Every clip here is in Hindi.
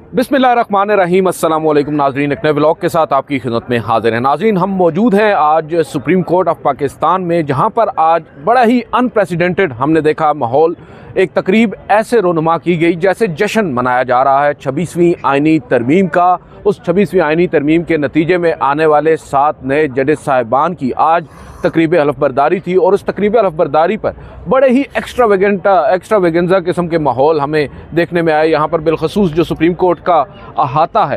बिस्मिल्लाहिर्रहमानिर्रहीम। अस्सलाम वालेकुम नाज़रीन, एक नए व्लॉग के साथ आपकी खिदमत में हाजिर हैं। नाज़रीन, हम मौजूद हैं आज सुप्रीम कोर्ट ऑफ पाकिस्तान में, जहां पर आज बड़ा ही अनप्रेसिडेंटेड हमने देखा माहौल। एक तकरीब ऐसे रोनुमा की गई जैसे जश्न मनाया जा रहा है 26वीं आइनी तरमीम का। उस 26वीं आइनी तरमीम के नतीजे में आने वाले 7 नए जजेस साहिबान की आज तकरीब हलफबरदारी थी और उस तकरीब हलफबरदारी पर बड़े ही एक्स्ट्रावेगेंजा किस्म के माहौल हमें देखने में आए। यहाँ पर बिलखसूस जो सुप्रीम कोर्ट का अहाता है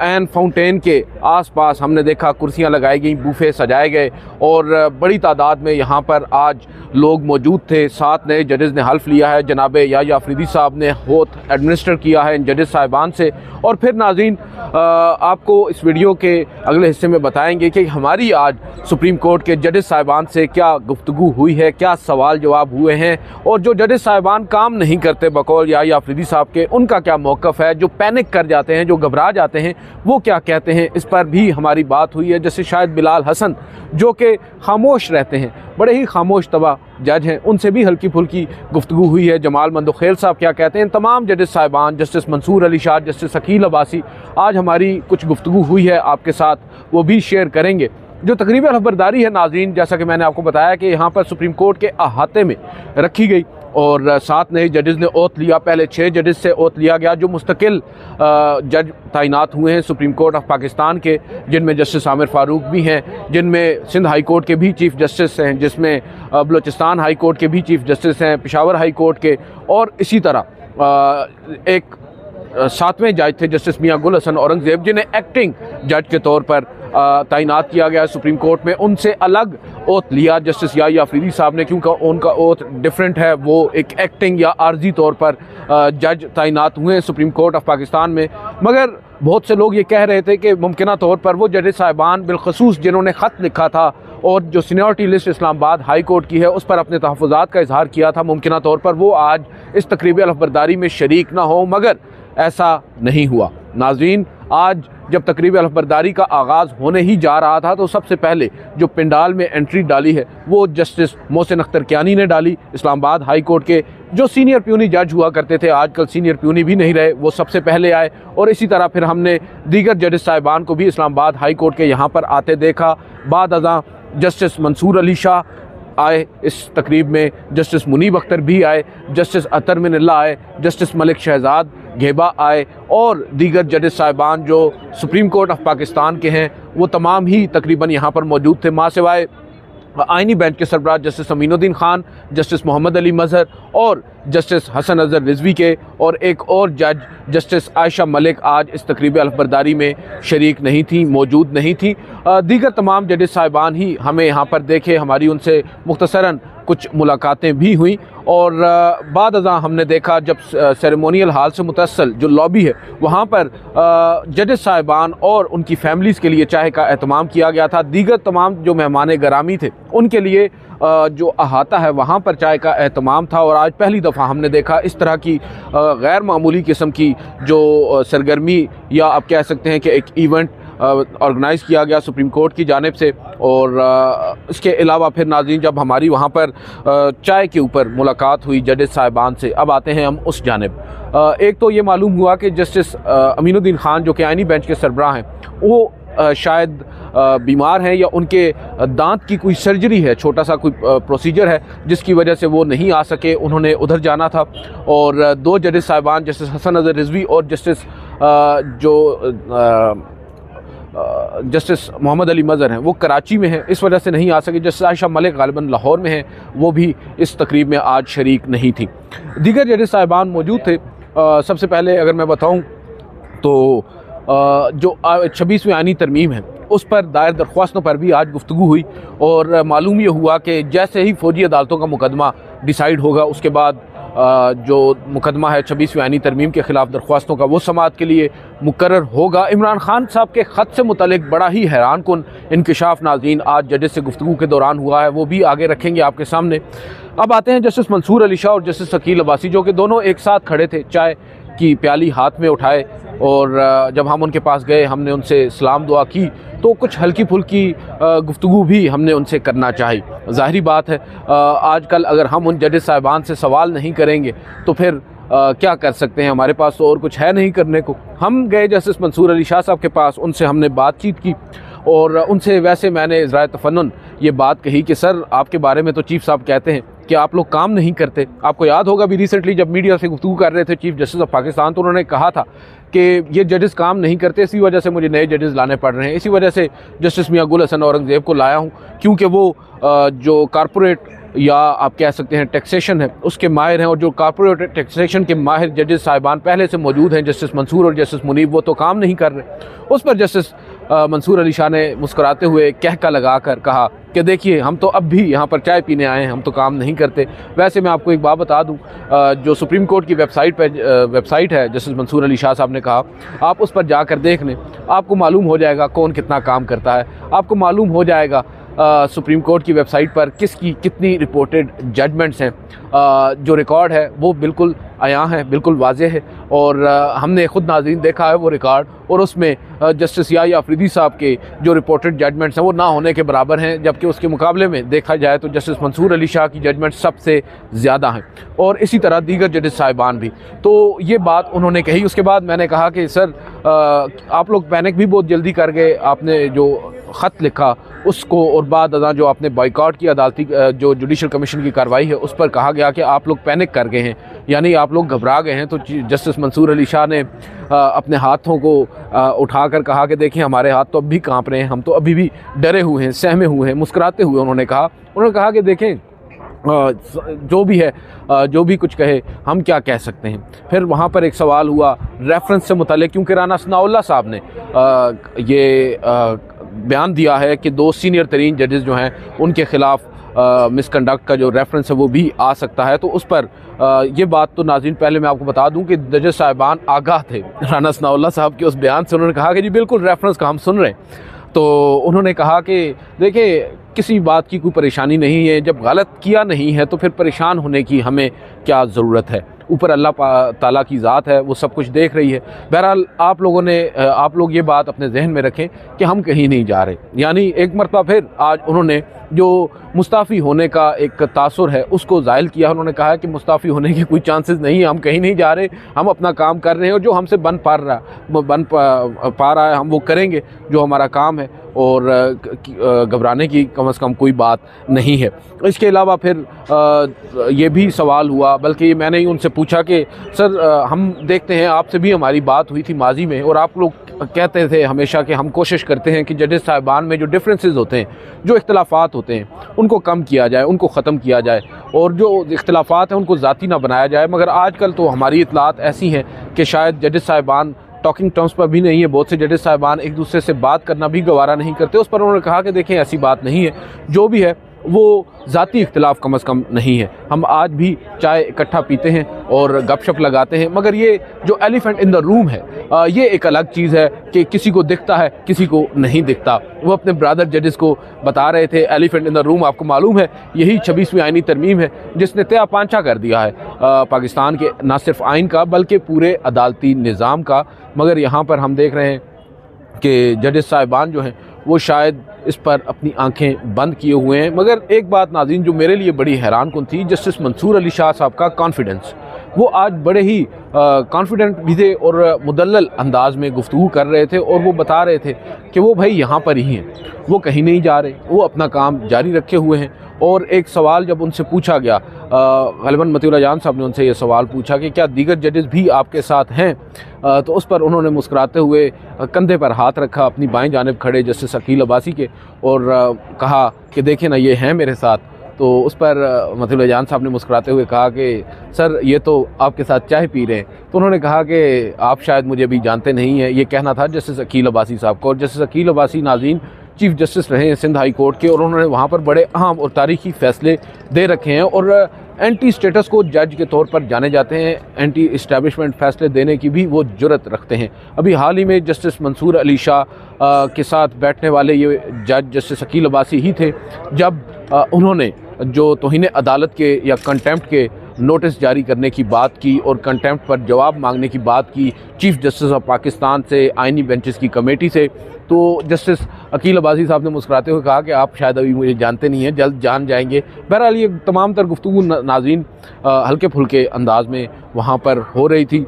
एन फाउंटेन के आसपास हमने देखा कुर्सियाँ लगाई गई, बूफे सजाए गए और बड़ी तादाद में यहाँ पर आज लोग मौजूद थे। 7 नए जजेस ने हल्फ लिया है। जनाब याह्या अफरीदी साहब ने होत एडमिनिस्टर किया है इन जजेस साहिबान से। और फिर नाज़रीन, आपको इस वीडियो के अगले हिस्से में बताएंगे कि हमारी आज सुप्रीम कोर्ट के जजेस साहिबान से क्या गुफ्तगू हुई है, क्या सवाल जवाब हुए हैं और जो जजेस साहिबान काम नहीं करते बकौल याह्या अफरीदी साहब के, उनका क्या मौक़िफ़ है। जो पैनिक कर जाते हैं, जो घबरा जाते हैं, वो क्या कहते हैं, इस पर भी हमारी बात हुई है। जैसे शायद बिलाल हसन जो कि खामोश रहते हैं, बड़े ही खामोश तबा जज हैं, उनसे भी हल्की फुल्की गुफ्तगू हुई है। जमाल मंदोखेल साहब क्या कहते हैं, तमाम जजेस साहिबान, जस्टिस मंसूर अली शाह, जस्टिस अकील अब्बासी, आज हमारी कुछ गुफ्तगू हुई है आपके साथ, वो भी शेयर करेंगे। जो तकरीब हलफबरदारी है नाज़रीन, जैसा कि मैंने आपको बताया कि यहाँ पर सुप्रीम कोर्ट के अहाते में रखी गई और 7 नए जजेस ने ओथ लिया। पहले 6 जजेस से ओथ लिया गया जो मुस्तकिल जज तैनात हुए हैं सुप्रीम कोर्ट ऑफ पाकिस्तान के, जिनमें जस्टिस आमिर फ़ारूक भी हैं, जिनमें सिंध हाई कोर्ट के भी चीफ़ जस्टिस हैं, जिसमें बलूचिस्तान हाई कोर्ट के भी चीफ़ जस्टिस हैं, पेशावर हाई कोर्ट के, और इसी तरह एक 7वें जज थे जस्टिस मियां गुल हसन औरंगज़ेब, जिन्हें एक्टिंग जज के तौर पर तैनात किया गया सुप्रीम कोर्ट में। उनसे अलग ओथ लिया जस्टिस याह्या अफरीदी साहब ने, क्योंकि उनका ओथ डिफरेंट है। वो एक एक्टिंग या आर्जी तौर पर जज तैनात हुए हैं सुप्रीम कोर्ट ऑफ पाकिस्तान में। मगर बहुत से लोग ये कह रहे थे कि मुमकिन तौर पर वो जजेस साहिबान बिलखसूस जिन्होंने ख़त लिखा था और जो seniority list Islamabad high court की है उस पर अपने तहफ़्फ़ुज़ात का इजहार किया था, मुमकिन तौर पर वो आज इस तकरीब हलफबरदारी में शरीक ना हो, मगर ऐसा नहीं हुआ। नाज़रीन, आज जब तकरीब हलफबरदारी का आगाज़ होने ही जा रहा था तो सबसे पहले जो पंडाल में एंट्री डाली है वो जस्टिस मोहसिन अख्तर कियानी ने डाली। इस्लामाबाद हाई कोर्ट के जो सीनियर प्यूनी जज हुआ करते थे, आजकल सीनियर प्यूनी भी नहीं रहे, वो सबसे पहले आए। और इसी तरह फिर हमने दीगर जजेस साहिबान को भी इस्लामाबाद हाई कोर्ट के यहाँ पर आते देखा। बाद अज़ां जस्टिस मंसूर अली शाह आए इस तकरीब में, जस्टिस मुनीब अख्तर भी आए, जस्टिस अतर मिनल्ला आए, जस्टिस मलिक शहजाद घेबा आए और दीगर जजेस साहिबान जो सुप्रीम कोर्ट ऑफ पाकिस्तान के हैं वो तमाम ही तकरीबन यहाँ पर मौजूद थे। मां सिवाय आइनी बेंच के सरबराह जस्टिस अमीनुद्दीन खान, जस्टिस मोहम्मद अली मजहर और जस्टिस हसन अजहर रिजवी के, और एक और जज जस्टिस आयशा मलिक आज इस तकरीब हलफबरदारी में शरीक नहीं थी, मौजूद नहीं थी। दीगर तमाम जजेस साहिबान ही हमें यहाँ पर देखे, हमारी उनसे मुख्तसरन कुछ मुलाकातें भी हुई। और बाद अज़ां हमने देखा जब सेरेमोनियल हाल से मुतस्सल जो लॉबी है वहाँ पर जजेस साहिबान और उनकी फैमिलीज़ के लिए चाय का एहतमाम किया गया था। दीगर तमाम जो मेहमान गिरामी थे उनके लिए जो अहाता है वहाँ पर चाय का एहतमाम था। और आज पहली दफ़ा हमने देखा इस तरह की गैर मामूली किस्म की जो सरगर्मी या आप कह सकते हैं कि एक इवेंट ऑर्गेनाइज़ किया गया सुप्रीम कोर्ट की जानिब से। और इसके अलावा फिर नाज़रीन, जब हमारी वहाँ पर चाय के ऊपर मुलाकात हुई जजेस साहिबान से, अब आते हैं हम उस जानिब। एक तो ये मालूम हुआ कि जस्टिस अमीनुद्दीन खान जो कि आइनी बेंच के सरबराह हैं, वो शायद बीमार हैं या उनके दांत की कोई सर्जरी है, छोटा सा कोई प्रोसीजर है जिसकी वजह से वो नहीं आ सके, उन्होंने उधर जाना था। और 2 जजेस साहिबान जस्टिस हसन अजहर रिजवी और जस्टिस जस्टिस मोहम्मद अली मजहर हैं वो कराची में हैं, इस वजह से नहीं आ सके। जस्टिस आयशा मलिक गालिबन लाहौर में हैं, वो भी इस तकरीब में आज शरीक नहीं थी। दीगर जजेस साहिबान मौजूद थे। सबसे पहले अगर मैं बताऊं तो जो 26वीं आइनी तरमीम है उस पर दायर दरख्वास्तों पर भी आज गुफ्तगू हुई और मालूम ये हुआ कि जैसे ही फ़ौजी अदालतों का मुकदमा डिसाइड होगा उसके बाद जो मुकदमा है 26वीं आइनी तरमीम के ख़िलाफ़ दरख्वास्तों का, वो समाअत के लिए मुकर्रर होगा। इमरान खान साहब के ख़त से मुतल्लिक बड़ा ही हैरान कुन इंकिशाफ नाज़रीन आज जजेस से गुफ्तगू के दौरान हुआ है, वो भी आगे रखेंगे आपके सामने। अब आते हैं जस्टिस मंसूर अली शाह और जस्टिस अकील अब्बासी, जो कि दोनों एक साथ खड़े थे, चाय की प्याली हाथ में उठाए और जब हम उनके पास गए हमने उनसे सलाम दुआ की तो कुछ हल्की फुल्की गुफ्तगू भी हमने उनसे करना चाही। ज़ाहिरी बात है आजकल अगर हम उन जजेस साहिबान से सवाल नहीं करेंगे तो फिर क्या कर सकते हैं, हमारे पास तो और कुछ है नहीं करने को। हम गए जस्टिस मंसूर अली शाह साहब के पास, उनसे हमने बातचीत की और उनसे वैसे मैंने इज़राए तफन्नुन ये बात कही कि सर आपके बारे में तो चीफ साहब कहते हैं कि आप लोग काम नहीं करते। आपको याद होगा भी रिसेंटली जब मीडिया से गुफ्तगू कर रहे थे चीफ जस्टिस ऑफ पाकिस्तान, तो उन्होंने कहा था कि ये जजेस काम नहीं करते, इसी वजह से मुझे नए जजेस लाने पड़ रहे हैं, इसी वजह से जस्टिस मियां गुल हसन औरंगज़ेब को लाया हूँ, क्योंकि वो जो कारपोरेट या आप कह सकते हैं टैक्सेशन है उसके माहिर हैं, और जो कारपोरेट टैक्सेशन के माहिर जजेस साहिबान पहले से मौजूद हैं, जस्टिस मंसूर और जस्टिस मुनीब, वो तो काम नहीं कर रहे। उस पर जस्टिस मंसूर अली शाह ने मुस्कुराते हुए कहका लगाकर कहा कि देखिए हम तो अब भी यहाँ पर चाय पीने आए हैं, हम तो काम नहीं करते। वैसे मैं आपको एक बात बता दूँ, जो सुप्रीम कोर्ट की वेबसाइट है, जस्टिस मंसूर अली शाह साहब ने कहा आप उस पर जाकर देख लें, आपको मालूम हो जाएगा कौन कितना काम करता है, आपको मालूम हो जाएगा सुप्रीम कोर्ट की वेबसाइट पर किसकी कितनी रिपोर्टेड जजमेंट्स हैं। जो रिकॉर्ड है वो बिल्कुल आया है, बिल्कुल वाज़ेह है, और हमने ख़ुद नाज़रीन देखा है वो रिकॉर्ड, और उसमें जस्टिस याह्या अफरीदी साहब के जो रिपोर्टेड जजमेंट्स हैं वो ना होने के बराबर हैं, जबकि उसके मुकाबले में देखा जाए तो जस्टिस मंसूर अली शाह की जजमेंट सबसे ज़्यादा हैं, और इसी तरह दीगर जजेस साहिबान भी। तो ये बात उन्होंने कही। उसके बाद मैंने कहा कि सर आप लोग पैनिक भी बहुत जल्दी कर गए, आपने जो ख़त लिखा उसको और बाद अदा जो आपने बॉयकॉट की अदालती जो जुडिशल कमीशन की कार्रवाई है उस पर कहा गया कि आप लोग पैनिक कर गए हैं, यानी आप लोग घबरा गए हैं। तो जस्टिस मंसूर अली शाह ने अपने हाथों को उठाकर कहा कि देखिए हमारे हाथ तो अब भी काँप रहे हैं, हम तो अभी भी डरे हुए हैं, सहमे हुए हैं। मुस्कुराते हुए उन्होंने कहा कि देखें जो भी है, जो भी कुछ कहे हम क्या कह सकते हैं। फिर वहाँ पर एक सवाल हुआ रेफरेंस से मुताल्लिक़, क्योंकि राना सनाउल्लाह साहब ने ये बयान दिया है कि 2 सीनियर तरीन जजेस जो हैं उनके ख़िलाफ़ मिसकंडक्ट का जो रेफरेंस है वो भी आ सकता है। तो उस पर ये बात तो नाज़रीन पहले मैं आपको बता दूं कि जजेस साहिबान आगाह थे राना सनाउल्लाह साहब के उस बयान से। उन्होंने कहा कि जी बिल्कुल रेफरेंस का हम सुन रहे हैं। तो उन्होंने कहा कि देखिए किसी बात की कोई परेशानी नहीं है, जब गलत किया नहीं है तो फिर परेशान होने की हमें क्या ज़रूरत है, ऊपर अल्लाह ताला की ज़ात है, वो सब कुछ देख रही है। बहरहाल आप लोग ये बात अपने जहन में रखें कि हम कहीं नहीं जा रहे। यानी एक मरतबा फिर आज उन्होंने जो मुस्ताफ़ी होने का एक तासुर है उसको ज़ाहिर किया। उन्होंने कहा कि मुस्ताफ़ी होने की कोई चांसेस नहीं है, हम कहीं नहीं जा रहे, हम अपना काम कर रहे हैं, और जो हमसे बन पा रहा है हम वो करेंगे, जो हमारा काम है, और घबराने की कम से कम कोई बात नहीं है। इसके अलावा फिर ये भी सवाल हुआ, बल्कि मैंने ही उनसे पूछा कि सर हम देखते हैं आपसे भी हमारी बात हुई थी माजी में, और आप लोग कहते थे हमेशा कि हम कोशिश करते हैं कि जजेस साहिबान में जो डिफरेंसेस होते हैं, जो इख्तलाफात होते हैं, उनको कम किया जाए, उनको ख़त्म किया जाए, और जो इख्तलाफात हैं उनको ज़ाती ना बनाया जाए। मगर आजकल तो हमारी इतलात ऐसी हैं कि शायद जजेस साहिबान टॉकिंग टर्म्स पर भी नहीं है, बहुत से जजेस साहिबान एक दूसरे से बात करना भी गवारा नहीं करते। उस पर उन्होंने कहा कि देखें ऐसी बात नहीं है, जो भी है वो ज़ाती इख्तिलाफ़ कम अज़ कम नहीं है। हम आज भी चाय इकट्ठा पीते हैं और गपशप लगाते हैं, मगर ये जो एलिफेंट इन द रूम है ये एक अलग चीज़ है कि किसी को दिखता है किसी को नहीं दिखता। वो अपने ब्रदर जजेस को बता रहे थे एलिफेंट इन द रूम आपको मालूम है यही 26वीं आइनी तरमीम है जिसने तया पांचा कर दिया है पाकिस्तान के न सिर्फ आइन का बल्कि पूरे अदालती निज़ाम का। मगर यहाँ पर हम देख रहे हैं कि जजेस साहिबान जो हैं वो शायद इस पर अपनी आंखें बंद किए हुए हैं। मगर एक बात नाज़रीन जो मेरे लिए बड़ी हैरान कुन थी, जस्टिस मंसूर अली शाह साहब का कॉन्फिडेंस। वो आज बड़े ही कॉन्फिडेंट भी थे और मुदल्लल अंदाज में गुफ्तगू कर रहे थे, और वो बता रहे थे कि वो भाई यहाँ पर ही हैं, वो कहीं नहीं जा रहे, वो अपना काम जारी रखे हुए हैं। और एक सवाल जब उनसे पूछा गया, गलबन मतीउल्लाह जान साहब ने उनसे ये सवाल पूछा कि क्या दीगर जजेस भी आपके साथ हैं, तो उस पर उन्होंने मुस्कुराते हुए कंधे पर हाथ रखा अपनी बाएं जानिब खड़े जस्टिस अकील अब्बासी के, और कहा कि देखें ना ये हैं मेरे साथ। तो उस पर मतीउल्लाह जान साहब ने मुस्कुराते हुए कहा कि सर ये तो आपके साथ चाय पी रहे हैं। तो उन्होंने कहा कि आप शायद मुझे अभी जानते नहीं हैं, ये कहना था जस्टिस अकील अब्बासी साहब को। और जस्टिस अकील अब्बासी नाज़रीन चीफ जस्टिस रहे हैं सिंध हाई कोर्ट के, और उन्होंने वहाँ पर बड़े अहम और तारीखी फ़ैसले दे रखे हैं, और एंटी स्टेटस को जज के तौर पर जाने जाते हैं, एंटी इस्टेब्लिशमेंट फ़ैसले देने की भी वो जुर्रत रखते हैं। अभी हाल ही में जस्टिस मंसूर अली शाह के साथ बैठने वाले ये जज जस्टिस अकील अब्बासी ही थे जब उन्होंने जो तौहीन अदालत के या कंटेम्प्ट के नोटिस जारी करने की बात की और कंटेम्प्ट पर जवाब मांगने की बात की चीफ़ जस्टिस ऑफ पाकिस्तान से, आइनी बेंचेस की कमेटी से। तो जस्टिस अकील अब्बासी साहब ने मुस्कुराते हुए कहा कि आप शायद अभी मुझे जानते नहीं हैं, जल्द जान जाएंगे। बहरहाल ये तमाम तर गुफ्तगू नाज़रीन हल्के फुल्के अंदाज में वहाँ पर हो रही थी।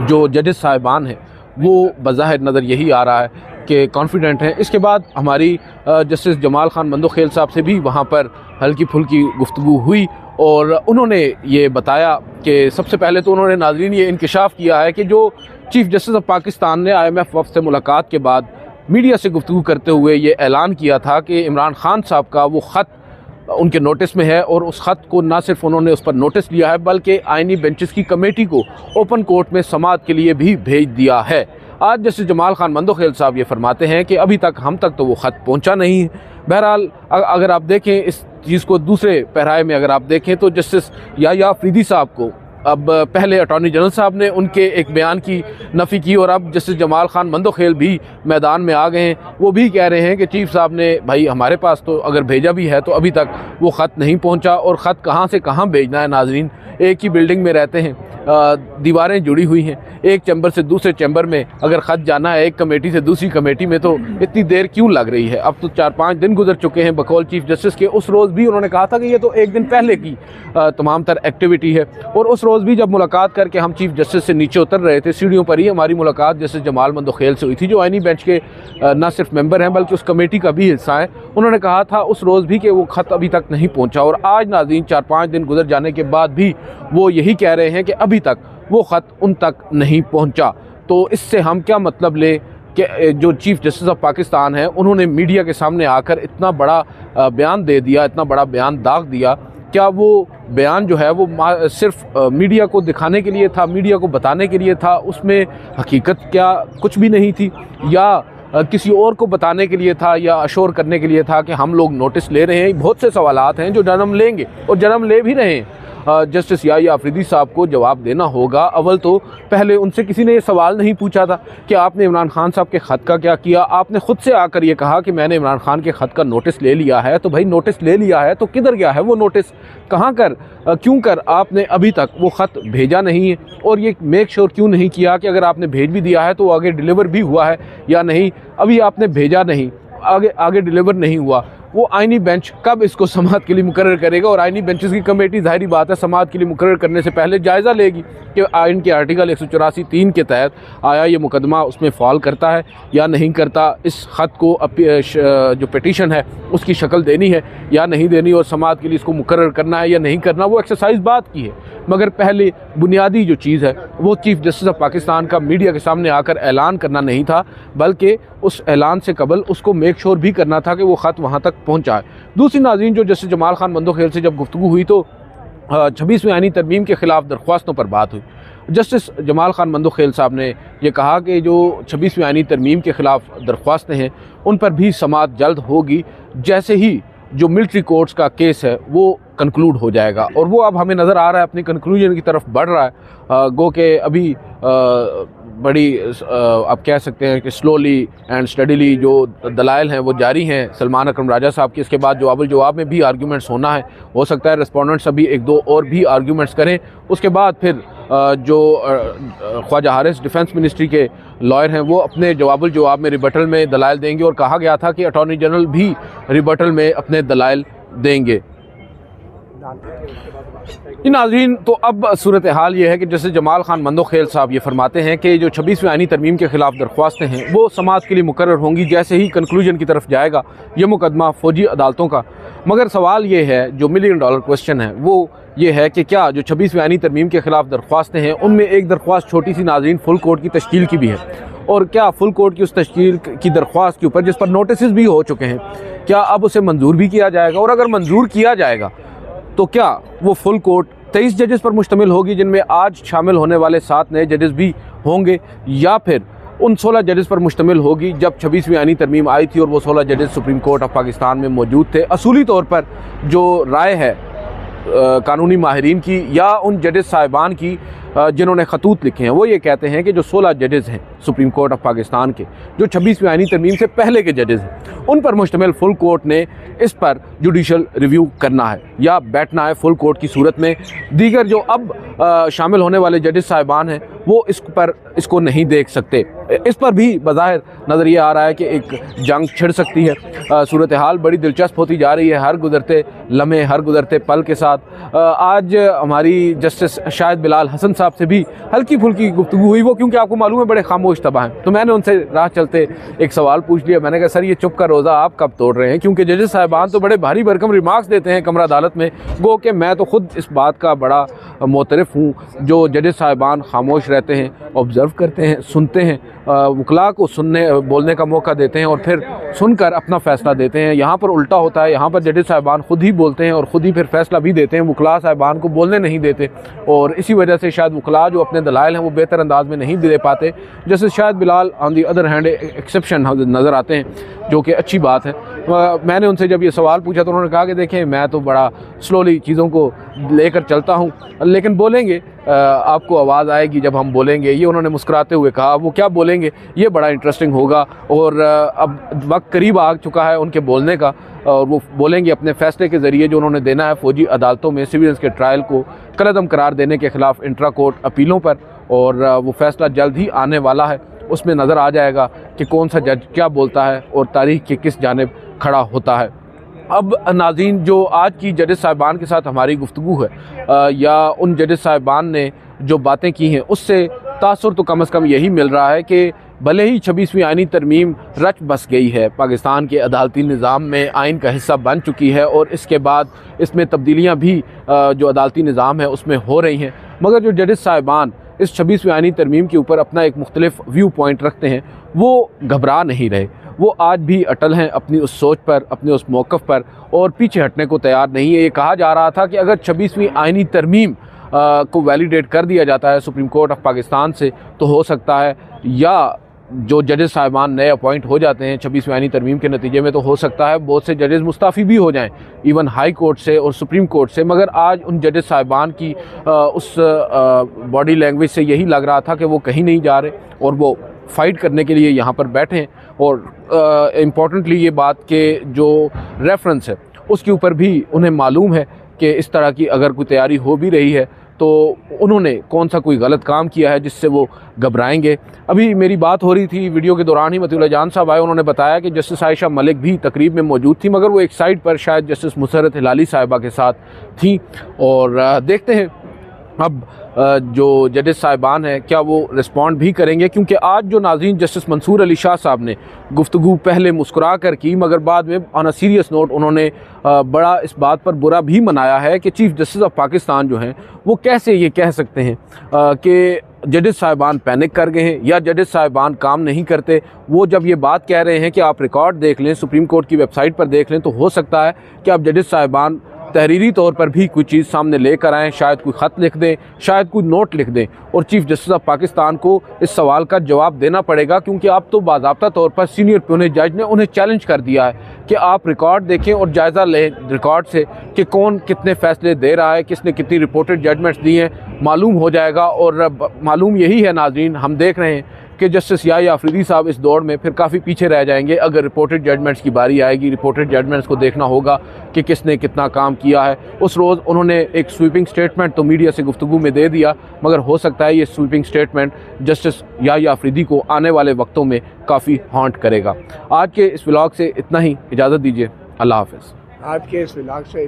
जो जजेस साहिबान हैं वो बज़ाहिर नज़र यही आ रहा है कि कॉन्फिडेंट हैं। इसके बाद हमारी जस्टिस जमाल खान मंदोखेल साहब से भी वहाँ पर हल्की फुल्की गुफ्तगू हुई और उन्होंने ये बताया कि सबसे पहले तो उन्होंने नाज़रीन ये इंकशाफ किया है कि जो चीफ़ जस्टिस ऑफ पाकिस्तान ने IMF वफ़द से मुलाकात के बाद मीडिया से गुफ्तगू करते हुए ये ऐलान किया था कि इमरान खान साहब का वो ख़त उनके नोटिस में है और उस ख़त को ना सिर्फ उन्होंने उस पर नोटिस लिया है बल्कि आइनी बेंचेस की कमेटी को ओपन कोर्ट में समाअत के लिए भी भेज दिया है। आज जस्टिस जमाल खान मंदोखेल साहब ये फरमाते हैं कि अभी तक हम तक तो वो ख़त पहुंचा नहीं है। बहरहाल अगर आप देखें इस चीज़ को दूसरे पैराए में अगर आप देखें तो जस्टिस याह्या अफरीदी साहब को अब पहले अटॉर्नी जनरल साहब ने उनके एक बयान की नफ़ी की और अब जस्टिस जमाल खान मंदोखेल भी मैदान में आ गए हैं। वो भी कह रहे हैं कि चीफ़ साहब ने भाई हमारे पास तो अगर भेजा भी है तो अभी तक वो ख़त नहीं पहुंचा और ख़त कहाँ से कहाँ भेजना है। नाज़रीन एक ही बिल्डिंग में रहते हैं, दीवारें जुड़ी हुई हैं, एक चैम्बर से दूसरे चैम्बर में अगर ख़त जाना है एक कमेटी से दूसरी कमेटी में तो इतनी देर क्यों लग रही है। अब तो 4-5 दिन गुजर चुके हैं बकौल चीफ़ जस्टिस के। उस रोज़ भी उन्होंने कहा था कि ये तो एक दिन पहले की तमाम तर एक्टिविटी है और उस रोज़ भी जब मुलाकात करके हम चीफ़ जस्टिस से नीचे उतर रहे थे सीढ़ियों पर ही हमारी मुलाकात जस्टिस जमाल मंदोखेल से हुई थी जो आइनी बेंच के न सिर्फ मेंबर हैं बल्कि उस कमेटी का भी हिस्सा है। उन्होंने कहा था उस रोज़ भी कि वो ख़त अभी तक नहीं पहुँचा और आज नाज़रीन 4-5 दिन गुजर जाने के बाद भी वो यही कह रहे हैं कि अभी तक वो ख़त उन तक नहीं पहुंचा। तो इससे हम क्या मतलब ले कि जो चीफ़ जस्टिस ऑफ पाकिस्तान है उन्होंने मीडिया के सामने आकर इतना बड़ा बयान दे दिया, इतना बड़ा बयान दाग दिया। क्या वो बयान जो है वो सिर्फ मीडिया को दिखाने के लिए था, मीडिया को बताने के लिए था, उसमें हकीकत क्या कुछ भी नहीं थी, या किसी और को बताने के लिए था या अशोर करने के लिए था कि हम लोग नोटिस ले रहे हैं। बहुत से सवालात हैं जो जन्म लेंगे और जन्म ले भी रहे हैं। जस्टिस याह्या अफरीदी साहब को जवाब देना होगा। अव्वल तो पहले उनसे किसी ने ये सवाल नहीं पूछा था कि आपने इमरान खान साहब के ख़त का क्या किया। आपने ख़ुद से आकर ये कहा कि मैंने इमरान खान के ख़त का नोटिस ले लिया है। तो भाई नोटिस ले लिया है तो किधर गया है वो नोटिस, कहाँ कर क्यों कर आपने अभी तक वो ख़त भेजा नहीं है और ये मेक श्योर क्यों नहीं किया कि अगर आपने भेज भी दिया है तो आगे डिलीवर भी हुआ है या नहीं। अभी आपने भेजा नहीं, आगे डिलीवर नहीं हुआ। वो आइनी बेंच कब इसको समाअत के लिए मुकर्रर करेगा और आइनी बेंचेस की कमेटी जाहिर बात है समाअत के लिए मुकर्रर करने से पहले जायज़ा लेगी कि आइन के आर्टिकल 184(3) के तहत आया ये मुकदमा उसमें फॉल करता है या नहीं करता, इस ख़त को जो पिटीशन है उसकी शक्ल देनी है या नहीं देनी और समाअत के लिए इसको मुकर्रर करना है या नहीं करना। वो एक्सरसाइज बात की है मगर पहले बुनियादी जो चीज़ है वो चीफ़ जस्टिस ऑफ पाकिस्तान का मीडिया के सामने आकर ऐलान करना नहीं था बल्कि उस ऐलान से कबल उसको मेक श्योर भी करना था कि वो ख़त वहाँ तक पहुँचा है। दूसरी नाज़रीन जो जस्टिस जमाल खान मंदोखेल से जब गुफ्तगू हुई तो 26वीं आइनी तरमीम के ख़िलाफ़ दरख्वास्तों पर बात हुई। जस्टिस जमाल खान मंदोखेल साहब ने यह कहा कि जो 26वीं आइनी तरमीम के ख़िलाफ़ दरख्वास्तें हैं उन पर भी समाअत जल्द होगी जैसे ही जो मिलिट्री कोर्ट्स का केस है वो कंक्लूड हो जाएगा और वो अब हमें नज़र आ रहा है अपनी कंक्लूजन की तरफ बढ़ रहा है। गो के अभी बड़ी आप कह सकते हैं कि स्लोली एंड स्टडीली जो दलाइल हैं वो जारी हैं सलमान अकरम राजा साहब की। इसके बाद जवाब में भी आर्ग्यूमेंट्स होना है, हो सकता है रिस्पोंडेंट्स अभी 1-2 और भी आर्ग्यूमेंट्स करें। उसके बाद फिर जो ख्वाजा हारिस डिफेंस मिनिस्ट्री के लॉयर हैं वो अपने जवाब में रिबटल में दलाइल देंगे और कहा गया था कि अटॉर्नी जनरल भी रिबटल में अपने दलाइल देंगे। नाज़रीन तो अब सूरत हाल ये है कि जैसे जमाल खान मंदोखेल साहब ये फरमाते हैं कि जो 26वीं आइनी तरमीम के ख़िलाफ़ दरख्वास्तें हैं वो समाअत के लिए मुकर्रर होंगी जैसे ही कंक्लूजन की तरफ जाएगा ये मुकदमा फ़ौजी अदालतों का। मगर सवाल ये है जो $1 मिलियन क्वेश्चन है वो ये है कि क्या जो 26वीं आइनी तरमीम के ख़िलाफ़ दरख्वास्तें हैं उनमें एक दरख्वास्त छोटी सी नाज़रीन फुल कोर्ट की तश्कील की भी है और क्या फुल कोर्ट की उस तश्कील की दरख्वास्त के ऊपर जिस पर नोटिस भी हो चुके हैं क्या अब उसे मंजूर भी किया जाएगा और अगर मंजूर किया जाएगा तो क्या वो फुल कोर्ट 23 जजेस पर मुश्तमिल होगी जिनमें आज शामिल होने वाले 7 नए जजेस भी होंगे या फिर उन 16 जजेस पर मुश्तमिल होगी जब 26वीं आइनी तरमीम आई थी और वो 16 जजेस सुप्रीम कोर्ट ऑफ पाकिस्तान में मौजूद थे। असूली तौर पर जो राय है कानूनी माहिरीन की या उन जजेस साहिबान की जिन्होंने खतूत लिखे हैं। वो ये कहते हैं कि जो 16 जजेस हैं सुप्रीम कोर्ट ऑफ पाकिस्तान के, जो 26वीं आईनी तरमीम से पहले के जजेस हैं, उन पर मुश्तमिल फुल कोर्ट ने इस पर जुडिशल रिव्यू करना है या बैठना है फुल कोर्ट की सूरत में। दीगर जो अब शामिल होने वाले जजेस साहिबान हैं वो इसको नहीं देख सकते। इस पर भी बज़ाहिर नज़र ये आ रहा है कि एक जंग छिड़ सकती है। सूरत हाल बड़ी दिलचस्प होती जा रही है हर गुज़रते लम्हे, हर गुज़रते पल के साथ। आज हमारी जस्टिस शाहिद बिलाल हसन साहब से भी हल्की फुल्की गुफ्तगू हुई, वो क्योंकि आपको मालूम है बड़े खामोश तबाह हैं, तो मैंने उनसे राह चलते एक सवाल पूछ लिया। मैंने कहा सर ये चुप का रोज़ा आप कब तोड़ रहे हैं, क्योंकि जजेस साहिबान तो बड़े भारी भरकम रिमार्क्स देते हैं कमरा अदालत में। गो कि मैं तो ख़ुद इस बात का बड़ा मोतरफ़ हूँ, जो जजेस साहिबान खामोश रहते हैं, ऑब्ज़र्व करते हैं, सुनते हैं, वकला को बोलने का मौका देते हैं और फिर सुनकर अपना फ़ैसला देते हैं। यहाँ पर उल्टा होता है, यहाँ पर जजेस साहिबान ख़ुद ही बोलते हैं और ख़ुद ही फिर फ़ैसला भी देते हैं, वकला साहिबान को बोलने नहीं देते, और इसी वजह से शायद वकला जो अपने दलाइल हैं वो बेहतर अंदाज में नहीं दे पाते। जैसे शायद Bilal on the other hand exception नज़र आते हैं, जो कि अच्छी बात है। मैंने उनसे जब ये सवाल पूछा तो उन्होंने कहा कि देखें मैं तो बड़ा स्लोली चीज़ों को लेकर चलता हूँ, लेकिन बोलेंगे, आपको आवाज़ आएगी जब हम बोलेंगे। ये उन्होंने मुस्कुराते हुए कहा। वो क्या बोलेंगे ये बड़ा इंटरेस्टिंग होगा, और अब वक्त करीब आ चुका है उनके बोलने का, और वो बोलेंगे अपने फ़ैसले के ज़रिए जो उन्होंने देना है फ़ौजी अदालतों में सिविलियंस के ट्रायल को कलअदम करार देने के ख़िलाफ़ इंट्रा कोर्ट अपीलों पर, और वो फ़ैसला जल्द ही आने वाला है। उसमें नज़र आ जाएगा कि कौन सा जज क्या बोलता है और तारीख़ की किस जानिब खड़ा होता है। अब नाज़रीन, जो आज की जजेस साहिबान के साथ हमारी गुफ्तगू है या उन जजेस साहिबान ने जो बातें की हैं, उससे तासुर तो कम से कम यही मिल रहा है कि भले ही 26वीं आईनी तरमीम रच बस गई है, पाकिस्तान के अदालती निज़ाम में आइन का हिस्सा बन चुकी है, और इसके बाद इसमें तब्दीलियाँ भी जो अदालती निज़ाम है उसमें हो रही हैं, मगर जो जजेस साहिबान इस 26वीं आईनी तरमीम के ऊपर अपना एक मुख्तलिफ व्यू पॉइंट रखते हैं, वो घबरा नहीं रहे। वो आज भी अटल हैं अपनी उस सोच पर, अपने उस मौक़िफ़ पर, और पीछे हटने को तैयार नहीं है। ये कहा जा रहा था कि अगर 26वीं आईनी तरमीम को वैलिडेट कर दिया जाता है सुप्रीम कोर्ट ऑफ पाकिस्तान से, तो हो सकता है या जो जजेस साहिबान नए अपॉइंट हो जाते हैं 26वीं आईनी तरमीम के नतीजे में, तो हो सकता है बहुत से जजेस मुस्ताफ़ी भी हो जाएं, इवन हाई कोर्ट से और सुप्रीम कोर्ट से। मगर आज उन जजेस साहिबान की उस बॉडी लैंग्वेज से यही लग रहा था कि वो कहीं नहीं जा रहे और वो फ़ाइट करने के लिए यहाँ पर बैठे हैं। और इम्पॉर्टेंटली ये बात के जो रेफरेंस है उसके ऊपर भी उन्हें मालूम है कि इस तरह की अगर कोई तैयारी हो भी रही है तो उन्होंने कौन सा कोई गलत काम किया है जिससे वो घबराएंगे। अभी मेरी बात हो रही थी, वीडियो के दौरान ही मतीउल्लाह जान साहब आए, उन्होंने बताया कि जस्टिस आयशा मलिक भी तकरीब में मौजूद थी, मगर वो एक साइड पर शायद जस्टिस मुसर्रत हिलाली साहिबा के साथ थी। और देखते हैं अब जो जजेस साहिबान हैं क्या वो रिस्पॉन्ड भी करेंगे, क्योंकि आज जो नाज़रीन जस्टिस मंसूर अली शाह साहब ने गुफ्तगू पहले मुस्कुरा कर की, मगर बाद में ऑन अ सीरियस नोट उन्होंने बड़ा इस बात पर बुरा भी मनाया है कि चीफ़ जस्टिस ऑफ पाकिस्तान जो हैं वो कैसे ये कह सकते हैं कि जजेस साहिबान पैनिक कर गए हैं या जजेस साहिबान काम नहीं करते। वो जब ये बात कह रहे हैं कि आप रिकॉर्ड देख लें, सुप्रीम कोर्ट की वेबसाइट पर देख लें, तो हो सकता है कि आप जजेस साहिबान तहरीरी तौर पर भी कोई चीज़ सामने लेकर आएँ, शायद कोई ख़त लिख दें, शायद कोई नोट लिख दें, और चीफ़ जस्टिस ऑफ पाकिस्तान को इस सवाल का जवाब देना पड़ेगा, क्योंकि अब तो बाज़ाब्ता तौर पर सीनियर प्यून जज ने उन्हें चैलेंज कर दिया है कि आप रिकॉर्ड देखें और जायज़ा लें रिकॉर्ड से कि कौन कितने फ़ैसले दे रहा है, किसने कितनी रिपोर्टेड जजमेंट्स दी हैं, मालूम हो जाएगा। और मालूम यही है नाज़रीन, हम देख रहे हैं कि जस्टिस याह्या अफरीदी साहब इस दौड़ में फिर काफ़ी पीछे रह जाएंगे। अगर रिपोर्टेड जजमेंट्स की बारी आएगी, रिपोर्टेड जजमेंट्स को देखना होगा कि किसने कितना काम किया है। उस रोज़ उन्होंने एक स्वीपिंग स्टेटमेंट तो मीडिया से गुफ्तगू में दे दिया, मगर हो सकता है ये sweeping statement justice Yahya Afridi को आने वाले वक्तों में काफ़ी हॉन्ट करेगा। आज के इस व्लॉग से इतना ही, इजाज़त दीजिए, अल्लाह हाफ़िज़। आज के इस व्लॉग से